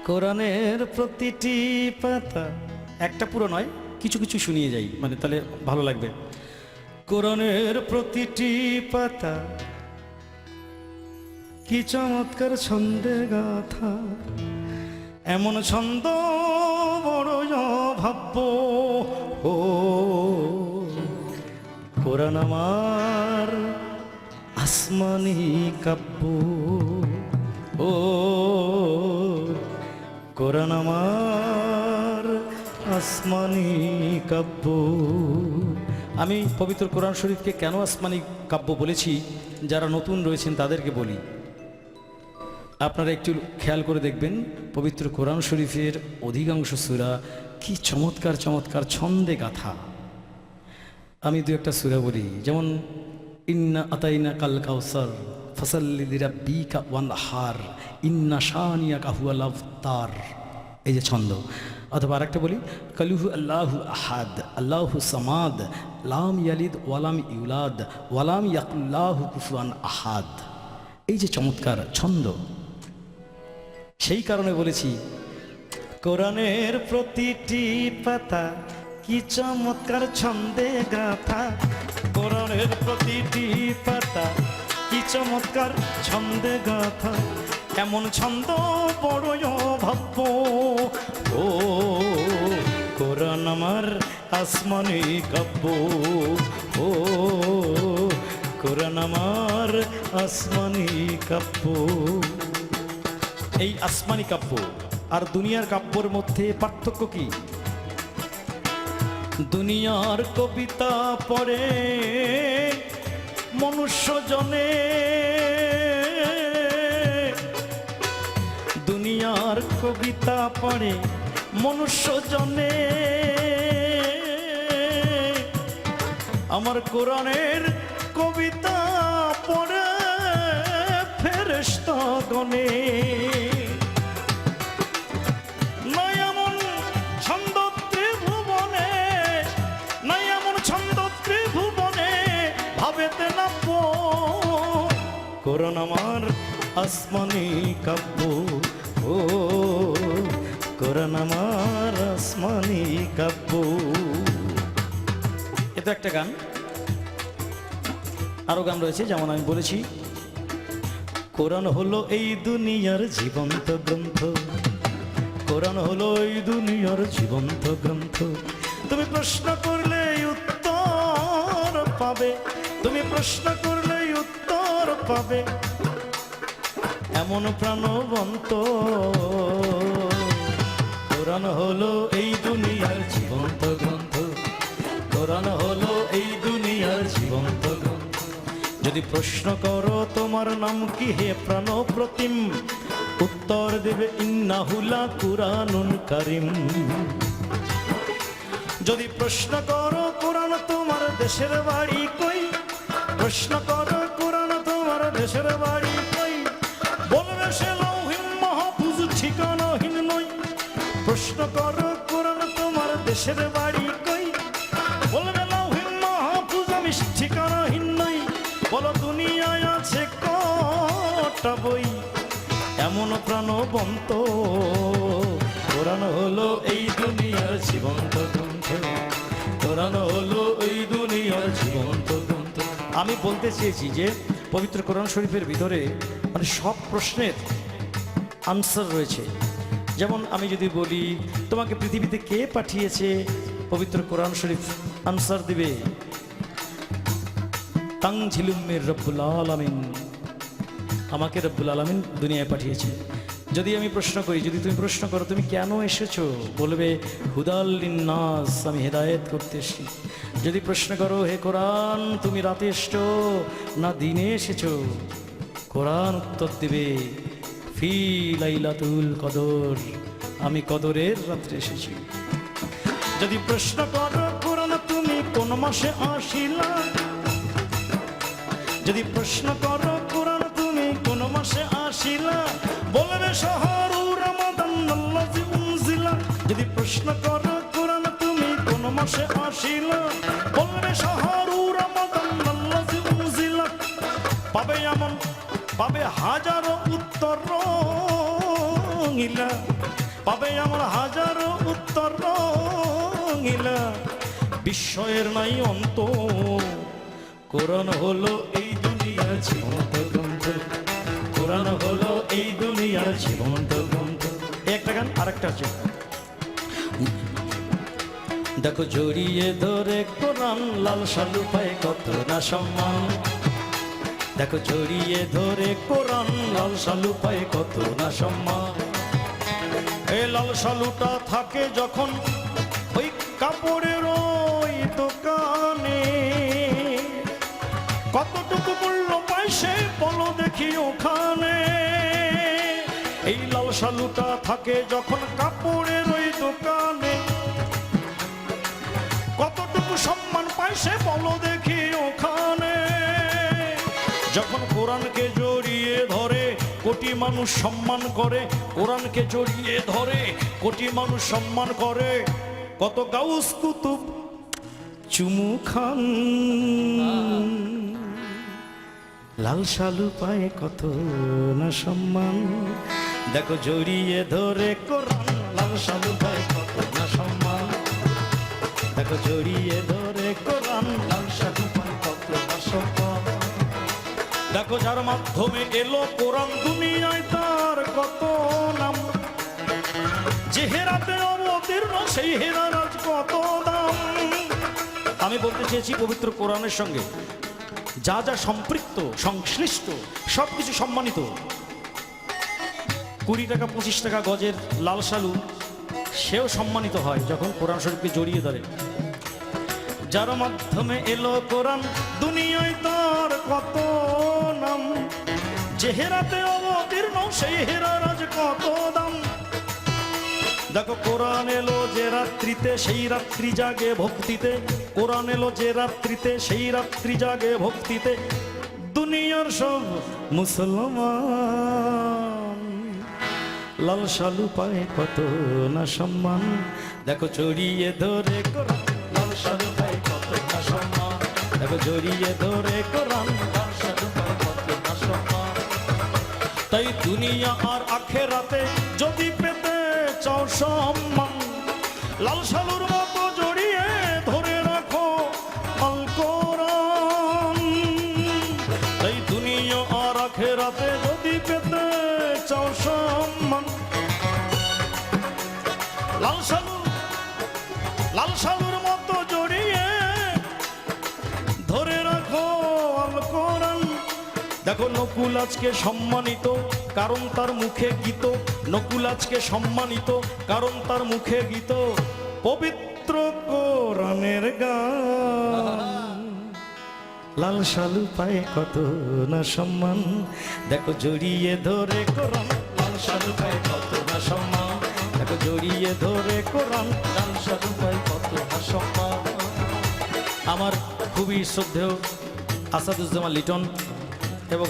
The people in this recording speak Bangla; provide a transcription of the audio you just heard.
কোরআনের প্রতিটি পাতা, একটা পুরো নয়, কিছু কিছু শুনিয়ে যাই, মানে তাহলে ভালো লাগবে। কোরআনের প্রতিটি পাতা কি চমৎকার ছন্দে গাথা, এমন ছন্দ বড় ভাব্য। ও কোরআন আমার আসমানি কাব্য, ও কোরআন আমার আসমানি কাব্য। আমি পবিত্র কোরআন শরীফকে কেন আসমানি কাব্য বলেছি, যারা নতুন রয়েছেন তাদেরকে বলি। আপনারা একটু খেয়াল করে দেখবেন, পবিত্র কোরআন শরীফের অধিকাংশ সূরা কি চমৎকার চমৎকার ছন্দে গাথা। আমি দু একটা সূরা বলি, যেমন ইন্না আতাইনা কাল কাউসার ফাসাল্লি লিরাব্বিকা ওয়ানহার ইন্না শানিয়াকা হুয়াল আবতার, এই যে ছন্দ। অথবা আরেকটা বলি, কালুহু আল্লাহু আহাদ আল্লাহু সামাদ লাম ইয়ালিদ ওয়ালাম ইউলাদ ওয়ালাম ইয়াকুল্লাহু কুফুয়ান আহাদ, এই যে চমৎকার ছন্দ। সেই কারণে বলেছি কোরআনের প্রতিটি পাতা কি চমৎকার ছন্দে গাথা, কোরআনের প্রতিটি পাতা কি চমৎকার ছন্দে গাথা, এমন ছন্দ বড় ভাব্য। ও কোরআন আমার আসমানি কাব্য, ও কোরআন আমার আসমানি কাব্য। এই আসমানি কাব্য আর দুনিয়ার কাব্যর মধ্যে পার্থক্য কি? দুনিয়ার কবিতা পড়ে মনুষ্য জনে, দুনিয়ার কবিতা পড়ে মনুষ্য জনে, আমার কোরআনের কবিতা পড়ে ফেরেশতা গণে। নাই এমন ছন্দ ত্রিভুবনে, নাই এমন ছন্দ ত্রিভুবনে, ভাবেতে নাব্য। কোরআন আমার আসমানি কাব্য, ও কোরআন আমার আসমানি কাব্য। এ তো একটা গান, আরো গান রয়েছে, যেমন আমি বলেছি কোরআন হলো এই দুনিয়ার জীবন্ত গ্রন্থ, কোরআন হলো এই দুনিয়ার জীবন্ত গ্রন্থ। তুমি প্রশ্ন করলে উত্তর পাবে, তুমি প্রশ্ন করলে উত্তর পাবে, এমন প্রাণবন্ত। কোরআন হলো এই দুনিয়ার জীবন্ত গ্রন্থ, কোরআন হলো এই দুনিয়ার জীবন্ত গ্রন্থ। যদি প্রশ্ন করো তোমার নাম কি হে প্রাণ প্রতিম, উত্তর দেবে ইন্নাহুলা কুরআনুন কারীম। যদি প্রশ্ন করো কোরআন তোমার দেশের বাড়ি কই, প্রশ্ন করো কোরআন তোমার দেশের বাড়ি কই, বলবে সে লৌহিন মাহফুজ ঠিকানাহীন নই। প্রশ্ন করো কোরআন তোমার দেশের বাড়ি কই, বলবে লৌহিন মাহফুজ আমি ঠিকানাহীন নই। বলো দুনিয়ায় আছে কটা বই, এমন প্রাণবন্ত। কোরআন হলো এই দুনিয়ার জীবন্ত গ্রন্থ, কোরআন হলো এই দুনিয়ার জীবন্ত গ্রন্থ। আমি বলতে চেয়েছি যে পবিত্র কোরআন শরীফের ভিতরে মানে সব প্রশ্নের আনসার রয়েছে। যেমন আমি যদি বলি তোমাকে পৃথিবীতে কে পাঠিয়েছে, পবিত্র কোরআন শরীফ আনসার দিবে তানজিলুমির রব্বুল আলামিন, আমাকে রব্বুল আলামিন দুনিয়ায় পাঠিয়েছে। যদি আমি প্রশ্ন করি, যদি তুমি প্রশ্ন করো তুমি কেন এসেছো, বলবে হুদাল লিন্নাস, আমি হেদায়েত করতে এসেছি। যদি প্রশ্ন করো হে কোরআন তুমি রাতে এসছো না দিনে এসেছো, কোরআন উত্তর দেবে ফি লাইলাতুল কদর, আমি কদরের রাত্রে এসেছি। যদি প্রশ্ন করো কোরআন তুমি কোন মাসে আসিলা, যদি প্রশ্ন করো কোরআন তুমি কোন মাসে আসিলা, বলবে শাহরু রমাদান আল্লাযী উনজিলা। যদি প্রশ্ন করো কোরআন তুমি কোন মাসে আসিলা, বলবে শাহরু রমাদান আল্লাযী উনজিলা। পাবে এমন পাবে হাজারো উত্তর রঙিলা, পাবে আমার হাজারো উত্তর রঙিলা, বিস্ময়ের নাই অন্ত। কোরআন হলো এই দুনিয়ার জীবন্ত গ্রন্থ, কোরআন হলো এই দুনিয়ার জীবন্ত গ্রন্থ। একটা গান আরেকটা আছে, দেখো জড়িয়ে ধরে কোরআন লাল সালু পায় কত না সম্মান। দেখো জড়িয়ে ধরে কোরআন লাল সালু পায় কত না সম্মান। এই লাল সালুটা থাকে যখন ওই কাপড়ের ওই দোকানে, কতটুকু মূল্য পায় সে বলো দেখি ওখানে। এই লাল সালুটা থাকে যখন কাপড়ের ওই দোকানে, কতটুকু সম্মান পায় সে বলো দেখি ওখানে। যখন কোরআনকে জড়িয়ে ধরে কোটি মানুষ সম্মান করে, কোরআনকে জড়িয়ে ধরে কোটি মানুষ সম্মান করে। কত গাউস কুতুব চুমু খান, লাল সালু পায় কত না সম্মান। দেখো জড়িয়ে ধরে কোরআন লাল সালু পায় কত না সম্মান। দেখো জড়িয়ে ধরে কোরআন লাল সালু পায় কত না সম্মান। দেখো যার মাধ্যমে এলো কোরআন দুনিয়ায় তার কত নাম, যে হেরাতে অবতীর্ণ সেই হেরার আজ কত দাম। আমি বলতে চেয়েছি পবিত্র কোরআনের সঙ্গে যা যা সম্পৃক্ত সংশ্লিষ্ট সবকিছু সম্মানিত। 20 টাকা 25 টাকা গজের লাল সালু সেও সম্মানিত হয় যখন কোরআন শরীফকে জড়িয়ে ধরে। যার মাধ্যমে এলো কোরআন দুনিয়ায় তার কত নাম, যে হেরাতে অবতীর্ণ সেই হেরার আজ কত দাম। দেখো কোরআন এলো যে রাত্রিতে সেই রাত্রি জাগে ভক্তিতে, কোরআন এলো যে রাত্রিতে সেই রাত্রি জাগে ভক্তিতে। দুনিয়ার সব মুসলমান লাল সালু পায় কত না সম্মান। দেখো জড়িয়ে ধরে কোরআন লাল সালু পায় কত না সম্মান। দেখো জড়িয়ে ধরে কোরআন লাল সালু পায় কত না সম্মান। তাই দুনিয়া আর আখেরাতে যদি পেতে চাও সম্মান, লাল সালুর মতো জড়িয়ে ধরে রাখো আল কোরআন। তাই দুনিয়া আর আখেরাতে যদি পেতে চাও সম্মান, লাল সালুর মতো জড়িয়ে ধরে রাখো আল কোরআন। দেখো নকুল আজকে সম্মানিত কারণ তার মুখে গীত, নকুল আজকে সম্মানিত কারণ তার মুখে গীত। পবিত্র কোরআনের গান লাল সালু পায় কত না সম্মান। দেখো জড়িয়ে ধরে কোরআন লাল সালু পায় কত না সম্মান। দেখো জড়িয়ে ধরে কোরআন লাল সালু পায় কত না সম্মান। আমার খুবই শ্রদ্ধেয় আসাদুজ্জামান লিটন